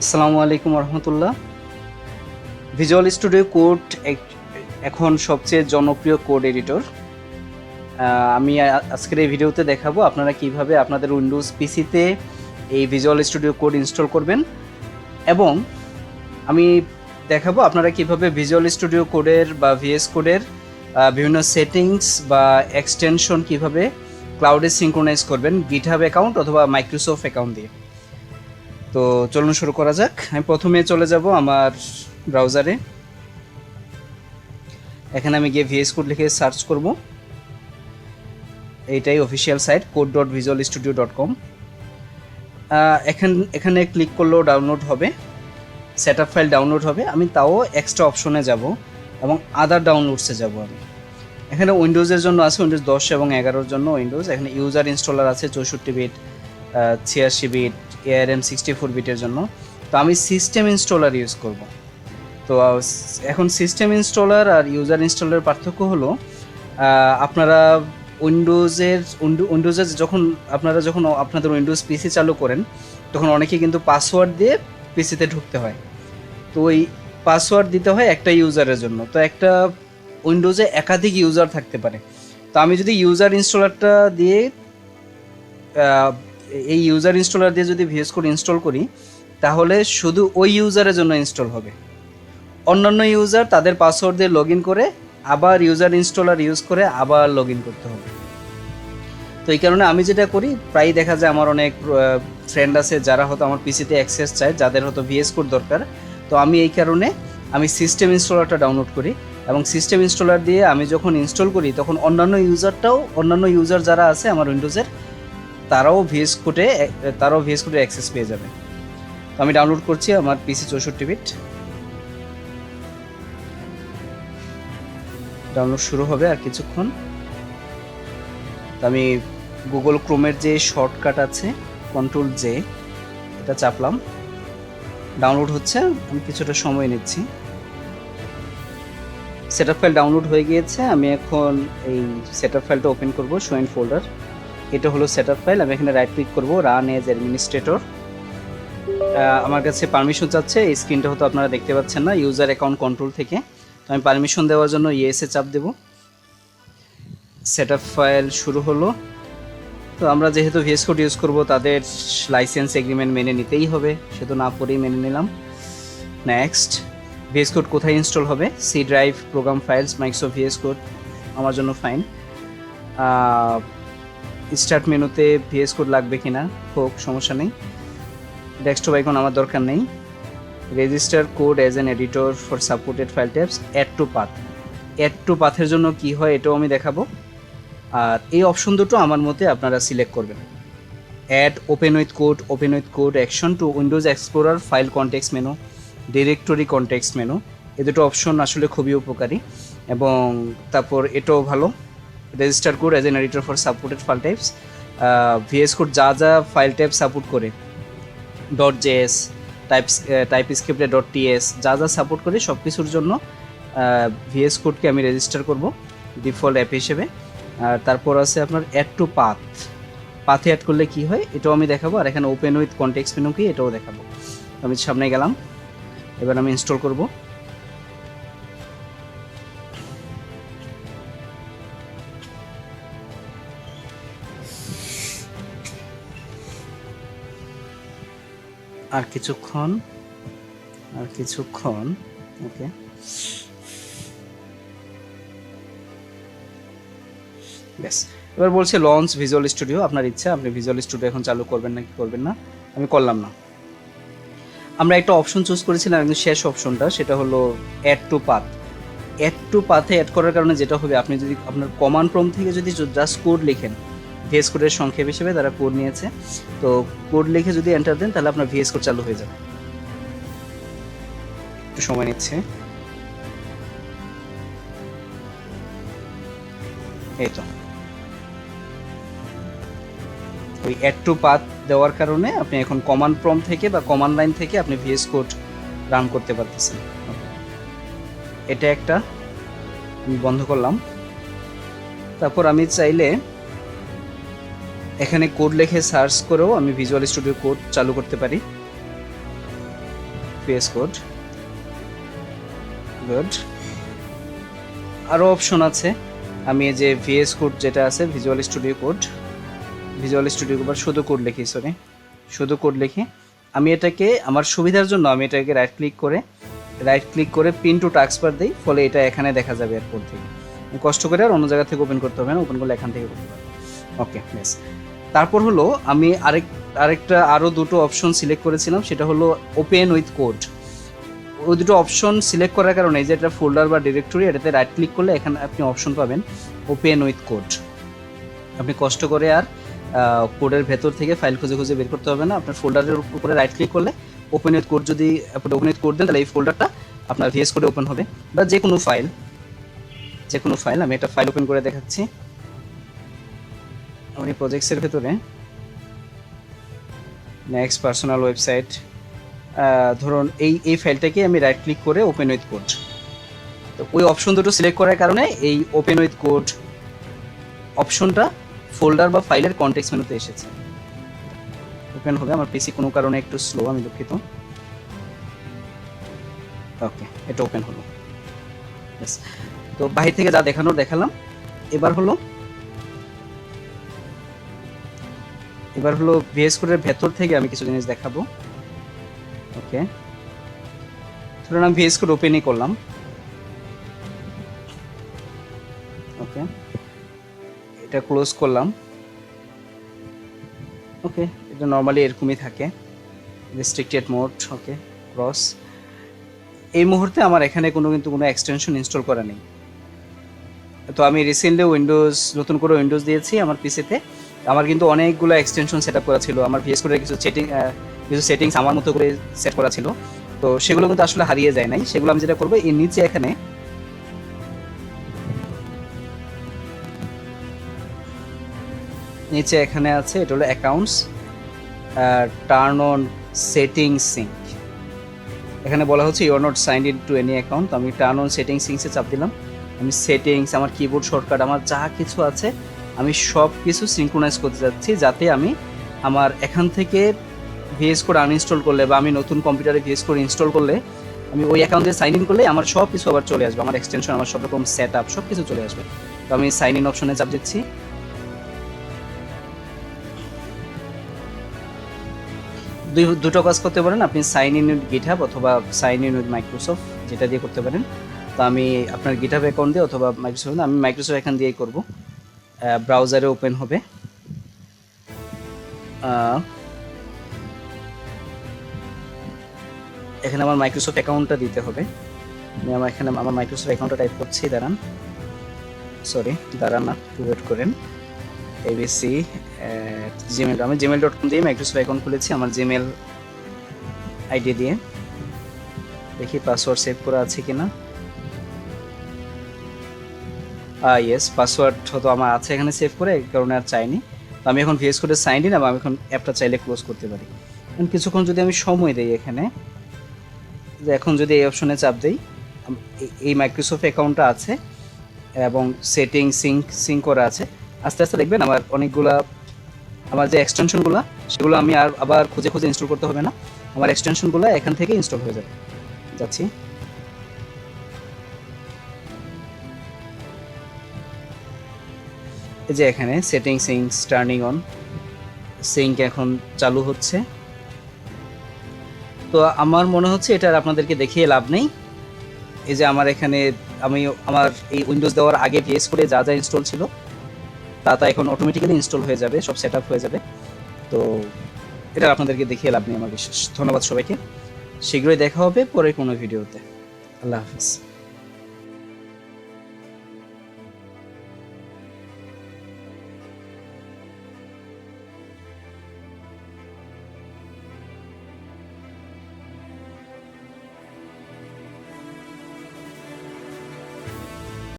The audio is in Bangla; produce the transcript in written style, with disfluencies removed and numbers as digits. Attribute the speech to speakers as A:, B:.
A: আসসালামু আলাইকুম রহমতুল্লাহ। ভিজুয়াল স্টুডিও কোড এখন সবচেয়ে জনপ্রিয় কোড এডিটর। আমি আজকের এই ভিডিওতে দেখাবো আপনারা কিভাবে আপনাদের উইন্ডোজ পিসিতে এই ভিজুয়াল স্টুডিও কোড ইনস্টল করবেন, এবং আমি দেখাবো আপনারা কিভাবে ভিজুয়াল স্টুডিও কোডের বা ভিএস কোডের বিভিন্ন সেটিংস বা এক্সটেনশন কিভাবে ক্লাউডে সিঙ্ক্রোনাইজ করবেন গিটহাব অ্যাকাউন্ট অথবা মাইক্রোসফট অ্যাকাউন্ট দিয়ে। তো চলুন শুরু করা যাক। আমি প্রথমে চলে যাব আমার ব্রাউজারে। এখানে আমি গিয়ে ভিএস কোড লিখে সার্চ করব। এইটাই অফিসিয়াল সাইট code.visualstudio.com। এখানে ক্লিক করলেও ডাউনলোড হবে, সেটআপ ফাইল ডাউনলোড হবে। আমি তাও এক্সট্রা অপশনে যাব এবং আদার ডাউনলোডসে যাব। আমি এখানে উইন্ডোজের জন্য আছে উইন্ডোজ 10 এবং 11-র জন্য উইন্ডোজ। এখানে ইউজার ইনস্টলার আছে 64 বিট, 86 বিট, ARM 64 বিটের জন্য। তো আমি সিস্টেম ইনস্টলার ইউজ করব। তো এখন সিস্টেম ইনস্টলার আর ইউজার ইনস্টলারের পার্থক্য হলো আপনারা উইন্ডোজের যখন আপনাদের উইন্ডোজ পিসি চালু করেন তখন অনেকে কিন্তু পাসওয়ার্ড দিয়ে পিসিতে ঢুকতে হয়। তো ওই পাসওয়ার্ড দিতে হয় একটা ইউজারের জন্য। তো একটা উইন্ডোজে একাধিক ইউজার থাকতে পারে। তো আমি যদি ইউজার ইনস্টলারটা দিয়ে এই ইউজার ইনস্টলার দিয়ে যদি ভিএস কোড ইনস্টল করি, তাহলে শুধু ওই ইউজারের জন্য ইনস্টল হবে। অন্যান্য ইউজার তাদের পাসওয়ার্ড দিয়ে লগ ইন করে আবার ইউজার ইনস্টলার ইউজ করে আবার লগ ইন করতে হবে। তো এই কারণে আমি যেটা করি, প্রায়ই দেখা যায় আমার অনেক ফ্রেন্ড আছে যারা হয়তো আমার পিসিতে অ্যাক্সেস চায়, যাদের হয়তো ভিএস কোড দরকার। তো আমি এই কারণে আমি সিস্টেম ইনস্টলারটা ডাউনলোড করি, এবং সিস্টেম ইনস্টলার দিয়ে আমি যখন ইনস্টল করি তখন অন্যান্য ইউজার যারা আছে আমার উইন্ডোজের, তারাও ভিএস কোডের অ্যাক্সেস পেয়ে যাবে। তো আমি ডাউনলোড করছি, আমার পিসি 64 বিট। ডাউনলোড শুরু হবে আর কিছুক্ষণ। তো আমি গুগল ক্রোমের যে শর্টকাট আছে Ctrl+J, এটা চাপলাম, ডাউনলোড হচ্ছে। আমি কিছুটা সময় নিচ্ছি। সেটআপ ফাইল ডাউনলোড হয়ে গিয়েছে। আমি এখন এই সেটআপ ফাইলটা ওপেন করব, শো ইন ফোল্ডার। এটা হলো সেটআপ ফাইল। আমি এখানে রাইট ক্লিক করব, রান এজ অ্যাডমিনিস্ট্রেটর। আমার কাছে পারমিশন চাচ্ছে। এই স্ক্রিনটা হয়তো আপনারা দেখতে পাচ্ছেন না, ইউজার অ্যাকাউন্ট কন্ট্রোল থেকে। তো আমি পারমিশন দেওয়ার জন্য ইয়েসে চাপ দেব। সেটআপ ফাইল শুরু হলো। তো আমরা যেহেতু ভিএস কোড ইউজ করব, তাদের লাইসেন্স এগ্রিমেন্ট মেনে নিতেই হবে, সেটা না পড়েই মেনে নিলাম। নেক্সট। ভিএস কোড কোথায় ইনস্টল হবে? C drive, program files, Microsoft VS code আমার জন্য ফাইন। স্টার্ট মেনুতে ভিএস কোড লাগবে কিনা হোক, সমস্যা নেই। ডেস্কটপ আইকন আমার দরকার নেই। Register code as an editor for supported file types. Add to পাথের জন্য কি হয় এটাও আমি দেখাবো। আর এই অপশন দুটো আমার মতে আপনারা সিলেক্ট করবেন। Add open with code action to Windows Explorer file context menu, directory context menu. এই দুটো অপশন আসলে খুবই উপকারী, এবং তারপর এটাও ভালো। Register code as an editor for supported file types. VS code যা ফাইল টাইপ সাপোর্ট করে, .js, টাইপস্ক্রিপ্টে .ts, যা সাপোর্ট করে সব কিছুর জন্য ভিএস কোডকে আমি রেজিস্টার করব ডিফল্ট অ্যাপ হিসেবে। আর তারপর আছে আপনার অ্যাড টু পাথে অ্যাড করলে কি হয় এটাও আমি দেখাবো। আর এখানে ওপেন উইথ কনটেক্সট মেনু কি এটাও দেখাবো। আমি সামনে গেলাম, এবার আমি ইনস্টল করব। আর কিছুক্ষণ ওকে। ব্যাস, এবার বলছে লঞ্চ ভিজুয়াল স্টুডিও। আপনার ইচ্ছা, আপনি ভিজুয়াল স্টুডিও এখন চালু করবেন নাকি করবেন না। আমি করলাম না। আমরা একটা অপশন চুজ করেছিলাম, একদম শেষ অপশনটা, সেটা হলো অ্যাড টু পাথে অ্যাড করার কারণে যেটা হবে, আপনি যদি আপনার কমান্ড প্রম্পট থেকে যদি জাস্ট কোড লিখেন, ভিএস কোডের সংক্ষেপ হিসেবে তারা কোড নিয়েছে, তো কোড লিখে যদি এন্টার দেন তাহলে আপনার ভিএস কোড চালু হয়ে যাবে। একটু সময় নিচ্ছে। এই তো ওই অ্যাড টু পাথ দেওয়ার কারণে আপনি এখন কমান্ড প্রম্পট থেকে বা কমান্ড লাইন থেকে আপনি ভিএস কোড রান করতে পারতেছেন। এটা একটা আমি বন্ধ করলাম। তারপর আমি চাইলে এখানে কোড লিখে সার্চ করেও আমি ভিজুয়াল স্টুডিও কোড চালু করতে পারি। VS code good. আরও অপশন আছে, আমি এই যে VS কোড যেটা আছে ভিজুয়াল স্টুডিও কোড শুধু কোড লিখি, শুধু কোড লিখি। আমি এটাকে আমার সুবিধার জন্য আমি এটাকে রাইট ক্লিক করে পিন টু টাস্কবার দিই, ফলে এটা এখানে দেখা যাবে এরপর থেকে। কষ্ট করে আর অন্য জায়গা থেকে ওপেন করতে হবে না, ওপেন করলে এখান থেকে করতে পারবো। ওকে বেশ। তারপর হলো আমি আরও দুটো অপশন সিলেক্ট করেছিলাম, সেটা হলো ওপেন উইথ কোড। ওই দুটো অপশন সিলেক্ট করার কারণে যে এটা ফোল্ডার বা ডিরেক্টরি, এটাতে রাইট ক্লিক করলে এখানে আপনি অপশন পাবেন ওপেন উইথ কোড। আপনি কষ্ট করে আর কোডের ভেতর থেকে ফাইল খুঁজে বের করতে হবে না। আপনার ফোল্ডারের উপরে রাইট ক্লিক করলে ওপেন উইথ কোড, যদি আপনি ওপেন উইথ কোড দেন তাহলে এই ফোল্ডারটা আপনার VS কোডে ওপেন হবে, বা যে কোনো ফাইল। আমি একটা ফাইল ওপেন করে দেখাচ্ছি। আমি প্রজেক্টসের ভেতরে নেক্সট পার্সোনাল ওয়েবসাইট, ধরুন এই ফাইলটাকে আমি রাইট ক্লিক করে ওপেন উইথ কোড, তো ওই অপশন দুটো সিলেক্ট করার কারণে এই ওপেন উইথ কোড অপশনটা ফোল্ডার বা ফাইলের কনটেক্সট মেনুতে এসেছে, ওপেন হবে। আমার পিসি কোনো কারণে একটু স্লো, আমি দুঃখিত। ওকে, এটা ওপেন হলো। তো বাহির থেকে যা দেখালাম। এবার হলো VS কোডের ভেতর থেকে আমি কিছু জিনিস দেখাবো। ওকে, ধরুন আমি VS কোড ওপেনই করলাম। ওকে, এটা ক্লোজ করলাম। ওকে, এটা নর্মালি এরকমই থাকে, রেস্ট্রিক্টেড মোড। ওকে, ক্রস। এই মুহূর্তে আমার এখানে কোনো এক্সটেনশন ইনস্টল করা নেই। তো আমি রিসেন্টলি নতুন করে উইন্ডোজ দিয়েছি আমার পিসিতে। আমার কিন্তু অনেকগুলো এক্সটেনশন সেট আপ করা ছিল, আমার VS কোডের কিছু সেটিংস আমার মতো করে সেট করা ছিল, তো সেগুলো কিন্তু আসলে হারিয়ে যায় নাই। সেগুলো আমি যেটা করবো, এই নিচে এখানে আছে, এটা হলো accounts, turn on setting sync. এখানে বলা হচ্ছে you are not signed in to any account. আমি টার্ন অন সেটিং সিঙ্কসে চাপ দিলাম। আমি সেটিংস, আমার কিবোর্ড শর্টকাট, আমার যা কিছু আছে আমি সব কিছু সিনক্রোনাইজ করতে যাচ্ছি, যাতে আমি আমার এখান থেকে VS কোড আনইনস্টল করলে বা আমি নতুন কম্পিউটারে VS কোড ইনস্টল করলে, আমি ওই অ্যাকাউন্টে সাইন ইন করলে আমার সব কিছু আবার চলে আসবে, আমার এক্সটেনশন, আমার সব রকম সেট আপ সব কিছু চলে আসবে। তো আমি সাইন ইন অপশনে চাপ দিচ্ছি। দুটো কাজ করতে পারেন আপনি, সাইন ইন উইথ গিটহাব অথবা সাইন ইন উইথ মাইক্রোসফট, যেটা দিয়ে করতে পারেন। তো আমি আপনার গিটহাব অ্যাকাউন্ট দিয়ে অথবা মাইক্রোসফট, আমি মাইক্রোসফট অ্যাকাউন্ট দিয়েই করব। ব্রাউজারে ওপেন হবে। এখানে আমার মাইক্রোসফট অ্যাকাউন্টটা দিতে হবে। আমি আমার মাইক্রোসফট অ্যাকাউন্টটা টাইপ করছি। দাঁড়ান না, ওয়েট করেন। abc জিমেল, আমি gmail.com দিয়ে মাইক্রোসফট অ্যাকাউন্ট খুলেছি, আমার জিমেল আইডি দিয়ে। দেখি পাসওয়ার্ড সেভ করা আছে কিনা। ইয়েস, পাসওয়ার্ড হয়তো আমার আছে এখানে সেভ করে, এই কারণে আর চাইনি। তো আমি এখন VS কোডে সাইন ইন, এবং আমি এখন অ্যাপটা চাইলে ক্লোজ করতে পারি। কিছুক্ষণ যদি আমি সময় দিই এখানে, যে এখন যদি এই অপশনে চাপ দিই, এই মাইক্রোসফট অ্যাকাউন্টটা আছে এবং সেটিং সিঙ্ক করা আছে। আস্তে আস্তে দেখবেন আমার যে এক্সটেনশনগুলো, সেগুলো আমি আর আবার খুঁজে ইনস্টল করতে হবে না। আমার এক্সটেনশনগুলো এখান থেকে ইনস্টল হয়ে যাবে। যাচ্ছি, এই যে এখানে setting sync turning on, sync এখন চালু হচ্ছে। তো আমার মনে হচ্ছে এটা আর আপনাদেরকে দেখিয়ে লাভ নেই। এই যে আমার এখানে আমার এই উইন্ডোজ দেওয়ার আগে VS কোডে যা ইনস্টল ছিল তা এখন অটোমেটিক্যালি ইনস্টল হয়ে যাবে, সব সেট আপ হয়ে যাবে। তো এটা আপনাদেরকে দেখিয়ে লাভ নেই আমার বিশ্বাস। ধন্যবাদ সবাইকে, শীঘ্রই দেখা হবে পরের কোনো ভিডিওতে। আল্লাহ হাফিজ।